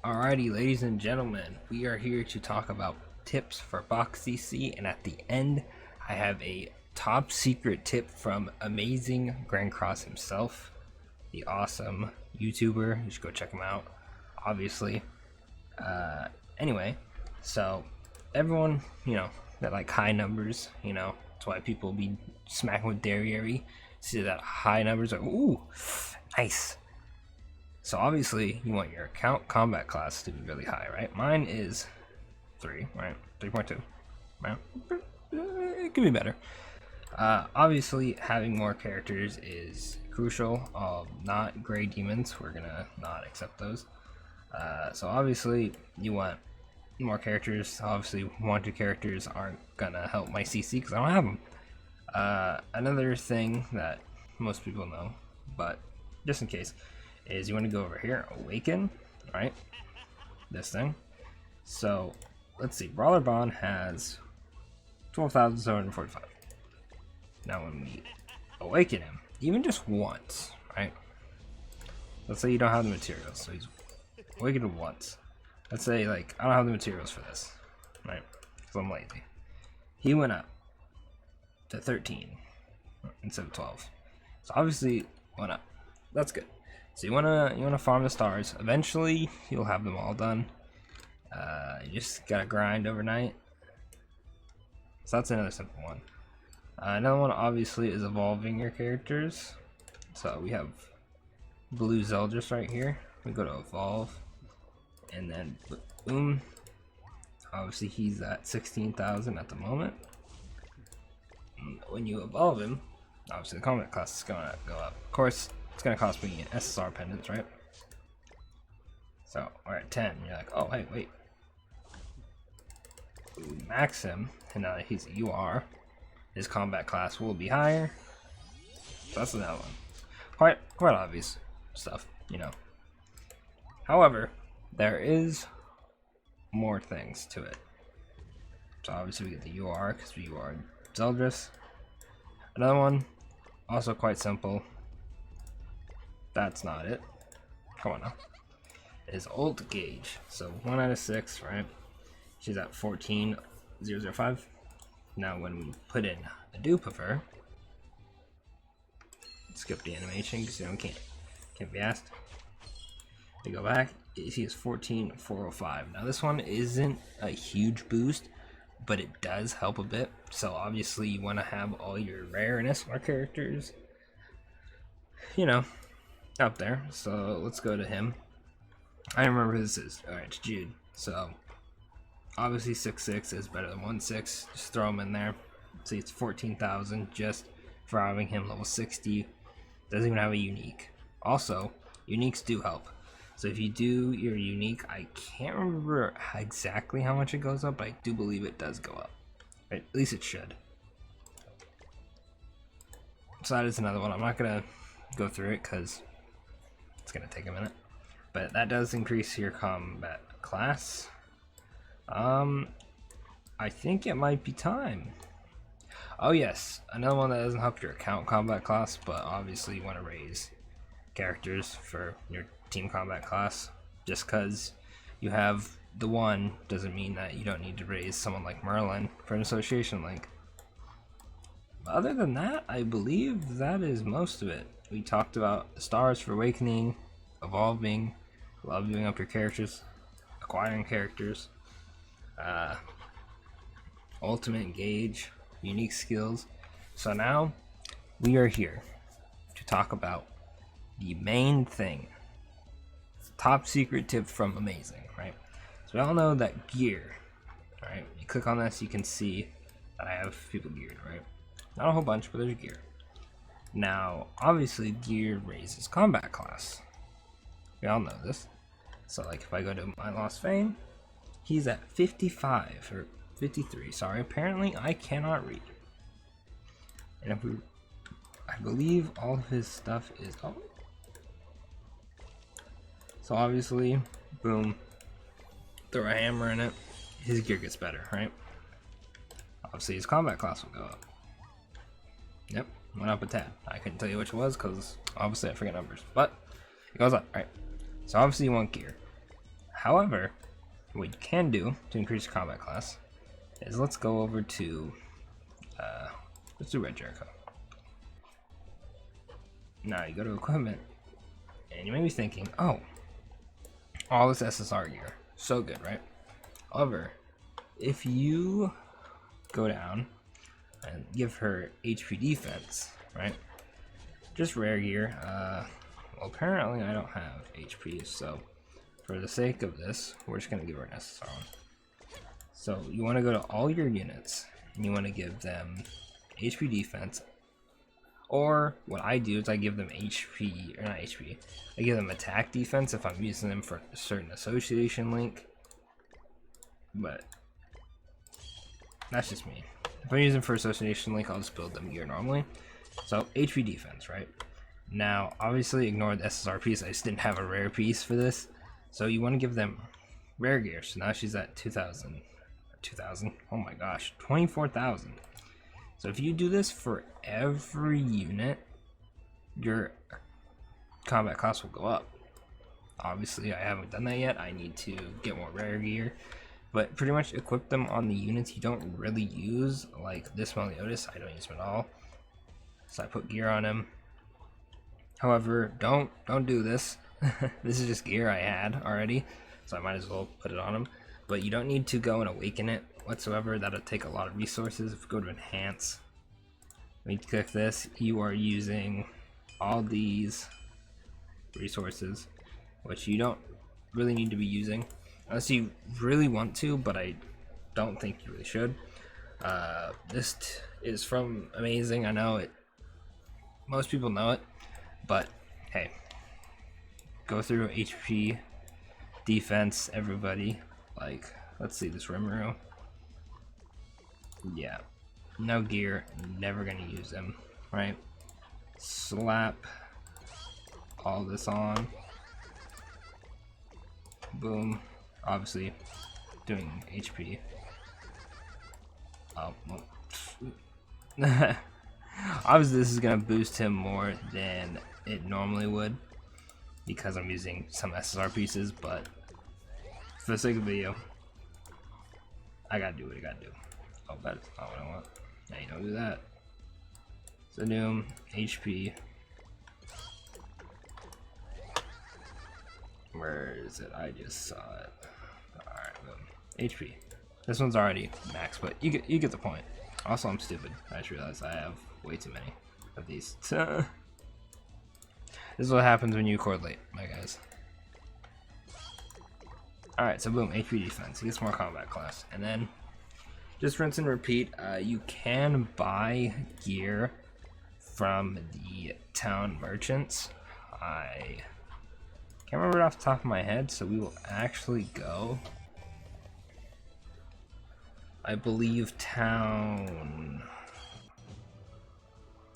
Alrighty, ladies and gentlemen, we are here to talk about tips for box CC, and at the end, I have a top secret tip from amazing Grand Cross himself, the awesome YouTuber. You should go check him out, obviously. Anyway, so everyone, that like high numbers, that's why people be smacking with Derriere. See that high numbers are, ooh, nice. So obviously you want your account combat class to be really high, right? Mine is 3, right? 3.2. Right? It could be better. Obviously having more characters is crucial. Not gray demons, we're gonna not accept those. So obviously you want more characters. Obviously wanted characters aren't gonna help my CC because I don't have them. Another thing that most people know, but just in case, is you want to go over here, awaken, right? This thing. So let's see, Brawler Bond has 12,745. Now when we awaken him, even just once, right? Let's say you don't have the materials, so he's awakened once. Let's say like I don't have the materials for this, right? Because I'm lazy. He went up to 13 instead of 12. So obviously went up. That's good. So you wanna farm the stars. Eventually you'll have them all done. You just gotta grind overnight. So that's another simple one. Another one obviously is evolving your characters. So we have Blue Zeldris right here. We go to evolve, and then boom. Obviously he's at 16,000 at the moment. When you evolve him, obviously the combat class is gonna go up. Of course, it's gonna cost me an SSR pendants, right? So we're at 10. You're like, oh hey, wait. We max him, and now that he's a UR, his combat class will be higher. So that's another one. Quite obvious stuff, However, there is more things to it. So obviously we get the UR because we UR Zeldris. Another one, also quite simple. That's not it. Come on now. Is ult gauge. So 1 out of 6, right? She's at 14,005. Now when we put in a dupe of her, skip the animation because can't be asked. We go back. She is 14,405. Now this one isn't a huge boost, but it does help a bit. So obviously you want to have all your rare and SR characters, up there. So let's go to him. I remember who this is. Alright, it's Jude. So obviously 6.6 is better than 1.6. Just throw him in there. See, it's 14,000 just for having him level 60. Doesn't even have a unique. Also, uniques do help. So if you do your unique, I can't remember exactly how much it goes up, but I do believe it does go up. At least it should. So that is another one. I'm not gonna go through it because it's gonna take a minute. But that does increase your combat class. I think it might be time. Oh yes, another one that doesn't help your account combat class, but obviously you want to raise characters for your team combat class. Just because you have the one doesn't mean that you don't need to raise someone like Merlin for an association link. Other than that, I believe that is most of it. We talked about the stars for awakening, evolving, leveling up your characters, acquiring characters, ultimate gauge, unique skills. So now we are here to talk about the main thing. Top secret tip from Amazing, right? So we all know that gear, right? You click on this, you can see that I have people geared, right? Not a whole bunch, but there's gear. Now, obviously, gear raises combat class. We all know this. So, like, if I go to my Lost Fame, he's at 55 or 53. Sorry, apparently I cannot read. And if we, I believe all of his stuff is. Oh. So obviously, boom. Throw a hammer in it. His gear gets better, right? Obviously, his combat class will go up. Yep, went up a tad. I couldn't tell you which it was because obviously I forget numbers, but it goes up, right? So obviously you want gear. However, what you can do to increase your combat class is let's go over to let's do Red Jericho. Now you go to equipment, and you may be thinking, oh, all this SSR gear, so good, right? However, if you go down and give her HP defense, right? Just rare gear. Well, apparently I don't have HP, so for the sake of this, we're just gonna give her an SSR one. So you want to go to all your units, and you want to give them HP defense. Or what I do is I give them HP, or not HP, I give them attack defense if I'm using them for a certain association link. But that's just me. If I'm using them for association link, I'll just build them gear normally. So HP defense, right? Now, obviously ignore the SSR piece. I just didn't have a rare piece for this. So you want to give them rare gear. So now she's at 2,000. Oh my gosh, 24,000. So if you do this for every unit, your combat cost will go up. Obviously, I haven't done that yet. I need to get more rare gear, but pretty much equip them on the units you don't really use, like this Meliodas. I don't use him at all, so I put gear on him. However, don't do this. This is just gear I had already, so I might as well put it on him. But you don't need to go and awaken it whatsoever. That'll take a lot of resources. If you go to enhance, when you click this, you are using all these resources, which you don't really need to be using unless you really want to, but I don't think you really should. This is from Amazing. I know it, most people know it, but hey, go through HP defense, everybody. Like, let's see this Rimuru. Yeah, no gear, never gonna use them, right? Slap all this on. Boom. Obviously, doing HP. Oh, well. Obviously, this is gonna boost him more than it normally would because I'm using some SSR pieces, but for the sake of the video, I gotta do what I gotta do. Oh, that's not what I want. Yeah, you don't do that. So Doom, HP. Where is it? I just saw it. Alright, HP. This one's already max, but you get the point. Also, I'm stupid. I just realized I have way too many of these. This is what happens when you record late, my guys. Alright, so boom, HP defense. He gets more combat class. And then, just rinse and repeat. You can buy gear from the town merchants. I can't remember it off the top of my head, so we will actually go. I believe town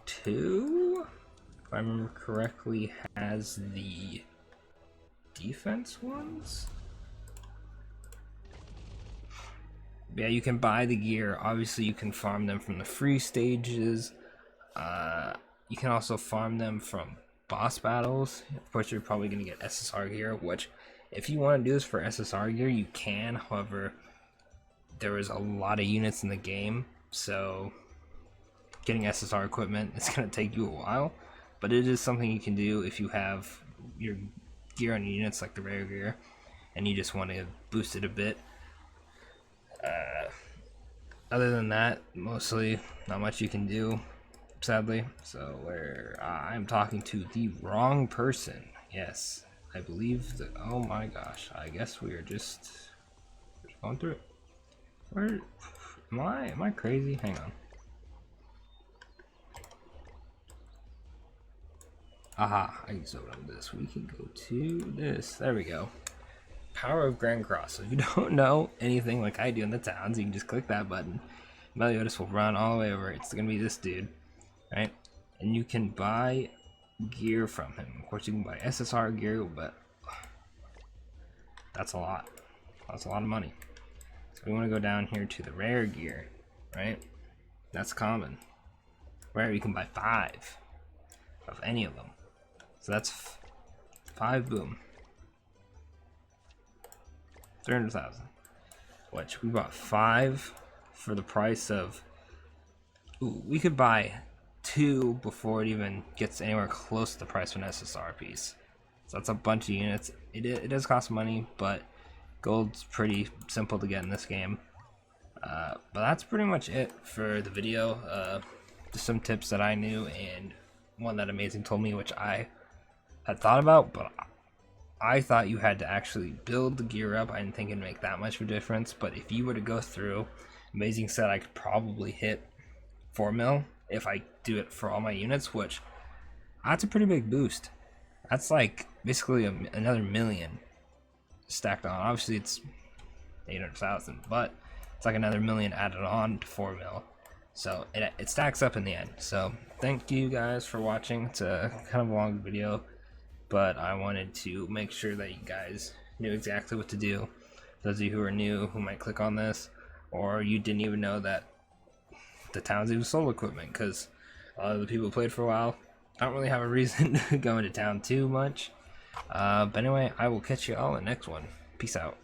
2, if I remember correctly, has the defense ones. Yeah, you can buy the gear. Obviously, you can farm them from the free stages. You can also farm them from boss battles. Of course, you're probably going to get SSR gear, which if you want to do this for SSR gear, you can. However, there is a lot of units in the game, so getting SSR equipment is going to take you a while. But it is something you can do if you have your gear on your units, like the rare gear, and you just want to boost it a bit. Other than that, mostly not much you can do, sadly. So I'm talking to the wrong person. Yes, I believe that. Oh my gosh, I guess we are just going through it. Where am I crazy? Hang on. Aha, I can zone on this. We can go to this. There we go. Power of Grand Cross. So if you don't know anything like I do in the towns, you can just click that button. Meliodas will run all the way over. It's gonna be this dude, right? And you can buy gear from him. Of course, you can buy SSR gear, but that's a lot. That's a lot of money. So we want to go down here to the rare gear, right? That's common. Rare, you can buy 5 of any of them. So that's 5 boom. 300,000. Which we bought 5 for the price of. Ooh, we could buy 2 before it even gets anywhere close to the price of an SSR piece. So that's a bunch of units. It does cost money, but gold's pretty simple to get in this game. But that's pretty much it for the video. Just some tips that I knew and one that Amazing told me, which I had thought about, but I thought you had to actually build the gear up. I didn't think it'd make that much of a difference, but if you were to go through, Amazing said I could probably hit 4 mil if I do it for all my units, which that's a pretty big boost. That's like basically another million stacked on. Obviously it's 800,000, but it's like another million added on to 4 mil. So it stacks up in the end. So thank you guys for watching. It's a kind of long video, but I wanted to make sure that you guys knew exactly what to do. Those of you who are new, who might click on this, or you didn't even know that the town's even sold equipment, because a lot of the people who played for a while don't really have a reason to go into town too much. But anyway, I will catch you all in the next one. Peace out.